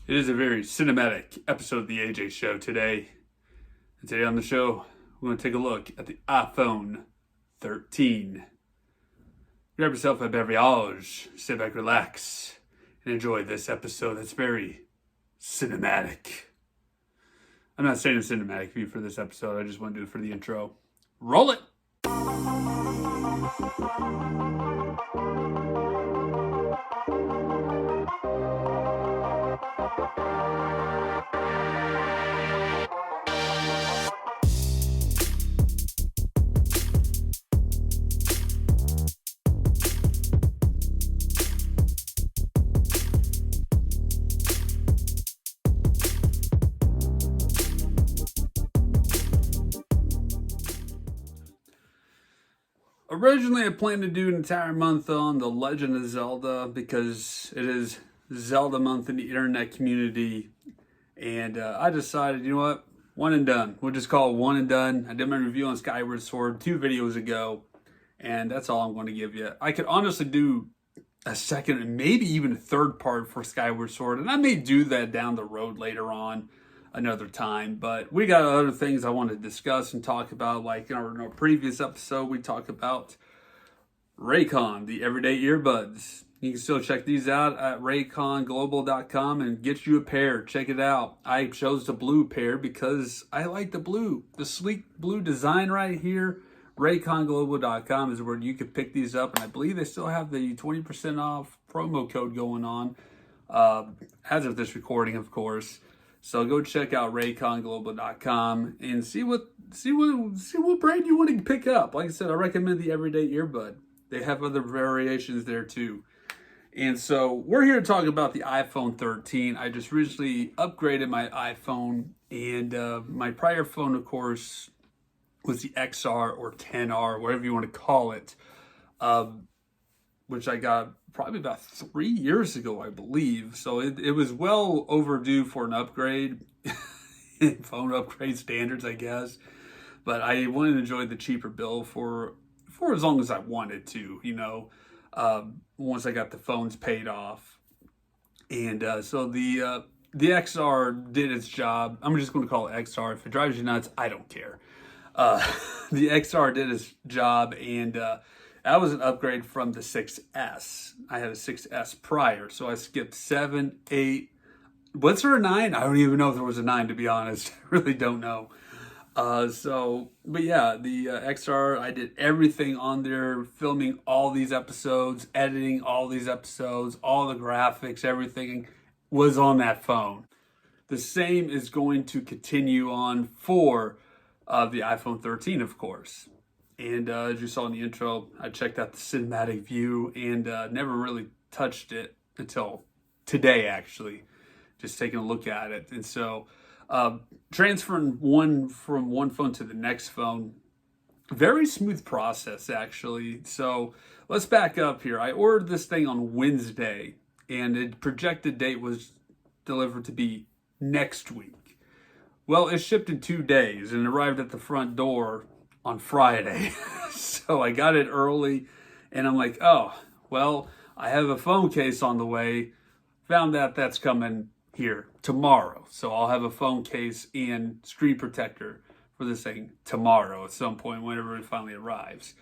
It is a very cinematic episode of the AJ Show today. And today on the show, we're going to take a look at the iPhone 13. Grab yourself a beverage, sit back, relax, and enjoy this episode that's very cinematic. I'm not saying a cinematic view for this episode, I just want to do it for the intro. Roll it! Originally, I planned to do an entire month on The Legend of Zelda because it is Zelda month in the internet community. And I decided, you know what? One and done. We'll just call it one and done. I did my review on Skyward Sword 2 videos ago, and that's all I'm going to give you. I could honestly do a second and maybe even a third part for Skyward Sword, and I may do that down the road later on another time, but we got other things I want to discuss and talk about. Like in our previous episode, we talked about Raycon, the everyday earbuds. You can still check these out at rayconglobal.com and get you a pair. Check it out. I chose the blue pair because I like the blue. The sleek blue design right here. rayconglobal.com is where you can pick these up, and I believe they still have the 20% off promo code going on as of this recording, of course. So go check out rayconglobal.com and see what brand you want to pick up. Like I said, I recommend the everyday earbud. They have other variations there too. And so we're here to talk about the iPhone 13. I just recently upgraded my iPhone, and my prior phone, of course, was the XR or 10R, whatever you want to call it, which I got probably about 3 years ago, I believe. So it was well overdue for an upgrade, phone upgrade standards, I guess. But I wanted to enjoy the cheaper bill for as long as I wanted to, once I got the phones paid off. And so the XR did its job. I'm just going to call it XR. If it drives you nuts, I don't care. The XR did its job, and that was an upgrade from the 6S. I had a 6S prior, so I skipped 7, 8. Was there a 9? I don't even know if there was a 9, to be honest. I really don't know. But yeah, the XR, I did everything on there, filming all these episodes, editing all these episodes, all the graphics, everything was on that phone. The same is going to continue on for the iPhone 13, of course. And as you saw in the intro, I checked out the cinematic view and never really touched it until today, actually. Just taking a look at it. And so transferring from one phone to the next phone, very smooth process, actually. So let's back up here. I ordered this thing on Wednesday, and the projected date was delivered to be next week. Well, it shipped in 2 days and arrived at the front door on Friday. So I got it early, and I'm like, oh, well, I have a phone case on the way. Found out that's coming here tomorrow. So I'll have a phone case and screen protector for this thing tomorrow at some point whenever it finally arrives.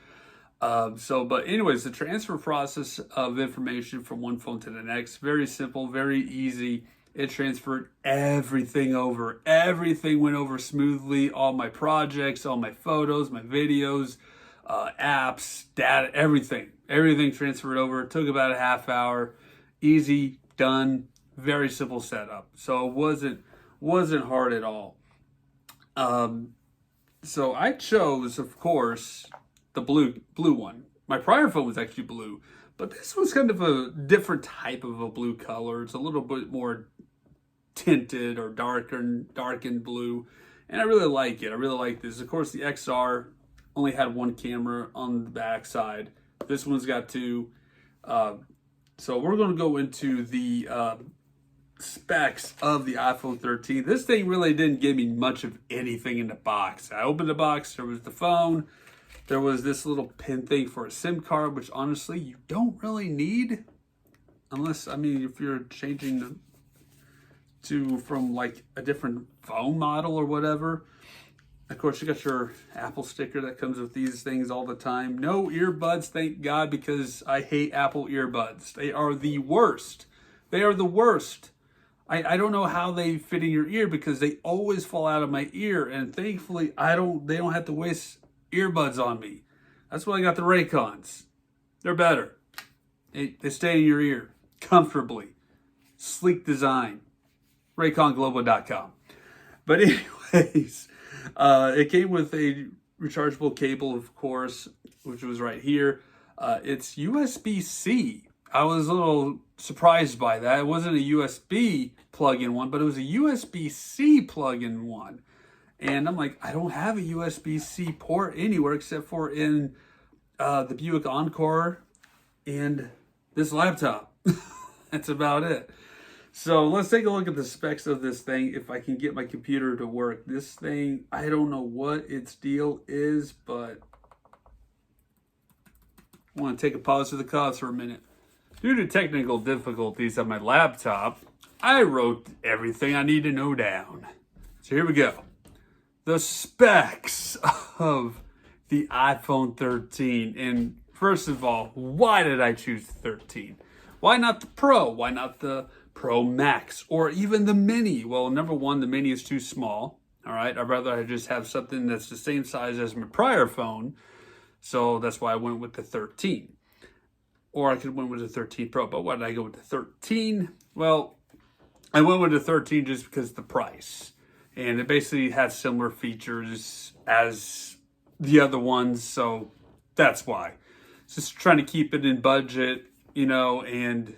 But anyways, the transfer process of information from one phone to the next, very simple, very easy. It transferred everything over. Everything went over smoothly. All my projects, all my photos, my videos, apps, data, everything. Everything transferred over. It took about a half hour. Easy, done. Very simple setup. So it wasn't hard at all. So I chose, of course, the blue one. My prior phone was actually blue, but this was kind of a different type of a blue color. It's a little bit more tinted or darkened blue, and I really like it. I really like this. Of course, the XR only had one camera on the back side. This one's got two. So we're going to go into the specs of the iPhone 13. This thing really didn't give me much of anything in the box. I opened the box. There was the phone. There was this little pin thing for a SIM card, which honestly you don't really need, unless, I mean, if you're changing from like a different phone model or whatever. Of course, you got your Apple sticker that comes with these things all the time. No earbuds, thank God, because I hate Apple earbuds. They are the worst. They are the worst. I don't know how they fit in your ear because they always fall out of my ear, and thankfully they don't have to waste earbuds on me. That's why I got the Raycons. They're better. They stay in your ear comfortably. Sleek design. RayconGlobal.com. But anyways, it came with a rechargeable cable, of course, which was right here. It's USB-C. I was a little surprised by that. It wasn't a USB plug-in one, but it was a USB-C plug-in one. And I'm like, I don't have a USB-C port anywhere except for in the Buick Encore and this laptop. That's about it. So let's take a look at the specs of this thing, if I can get my computer to work. This thing, I don't know what its deal is, but I want to take a pause to the cause for a minute. Due to technical difficulties on my laptop, I wrote everything I need to know down. So here we go. The specs of the iPhone 13. And first of all, why did I choose the 13? Why not the Pro? Why not the Pro Max or even the Mini? Well, number one, the Mini is too small. All right, I'd rather just have something that's the same size as my prior phone. So that's why I went with the 13. Or I could have went with the 13 Pro. But why did I go with the 13? Well, I went with the 13 just because of the price. And it basically has similar features as the other ones. So that's why. Just trying to keep it in budget, and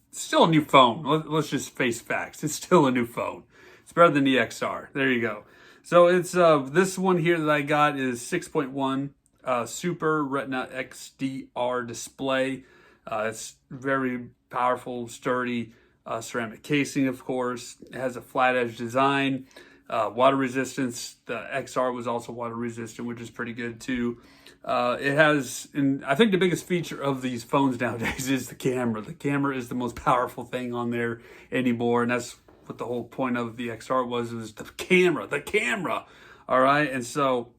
it's still a new phone. Let's just face facts. It's still a new phone. It's better than the XR. There you go. So it's this one here that I got is 6.1 Super Retina XDR display. It's very powerful, sturdy ceramic casing, of course. It has a flat edge design, water resistance. The XR was also water resistant, which is pretty good too. It has, and I think the biggest feature of these phones nowadays is the camera. The camera is the most powerful thing on there anymore, and that's what the whole point of the XR was the camera. All right, and so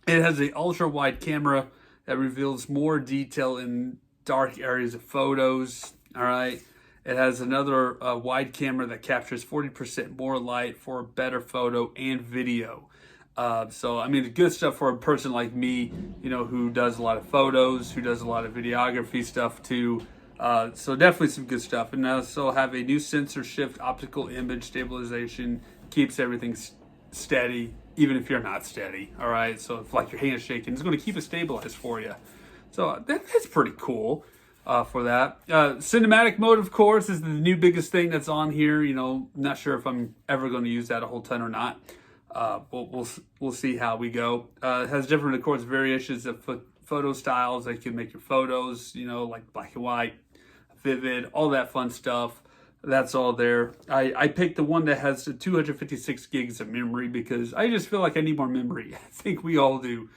it has an ultra wide camera that reveals more detail in dark areas of photos. All right, it has another wide camera that captures 40% more light for a better photo and video. So, I mean, good stuff for a person like me, who does a lot of photos, who does a lot of videography stuff too. So definitely some good stuff. And also have a new sensor shift optical image stabilization, keeps everything steady, even if you're not steady. All right. So if like your hand's shaking, it's going to keep it stabilized for you. So that's pretty cool for that. Cinematic mode, of course, is the new biggest thing that's on here. Not sure if I'm ever going to use that a whole ton or not. We'll see how we go. It has different, of course, variations of photo styles that you can make your photos, like black and white, vivid, all that fun stuff. That's all there. I picked the one that has the 256 gigs of memory because I just feel like I need more memory. I think we all do.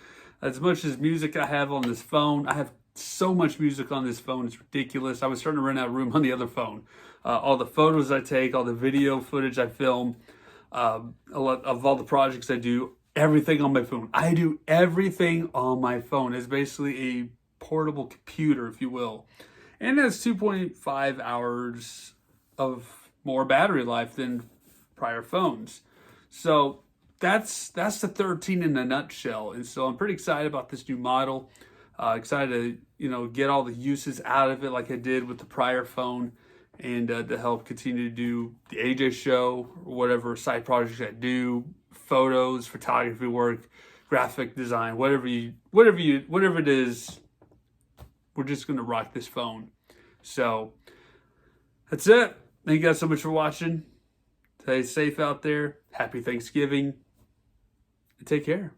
As much as music I have on this phone, I have so much music on this phone, it's ridiculous. I was starting to run out of room on the other phone. All the photos I take, all the video footage I film, a lot of all the projects I do, everything on my phone. I do everything on my phone. It's basically a portable computer, if you will. And it has 2.5 hours of more battery life than prior phones. So that's the 13 in a nutshell. And so I'm pretty excited about this new model. Excited to get all the uses out of it like I did with the prior phone, and to help continue to do the AJ show or whatever side projects I do, photos, photography work, graphic design, whatever it is. We're just gonna rock this phone. So that's it. Thank you guys so much for watching. Stay safe out there. Happy Thanksgiving. And take care.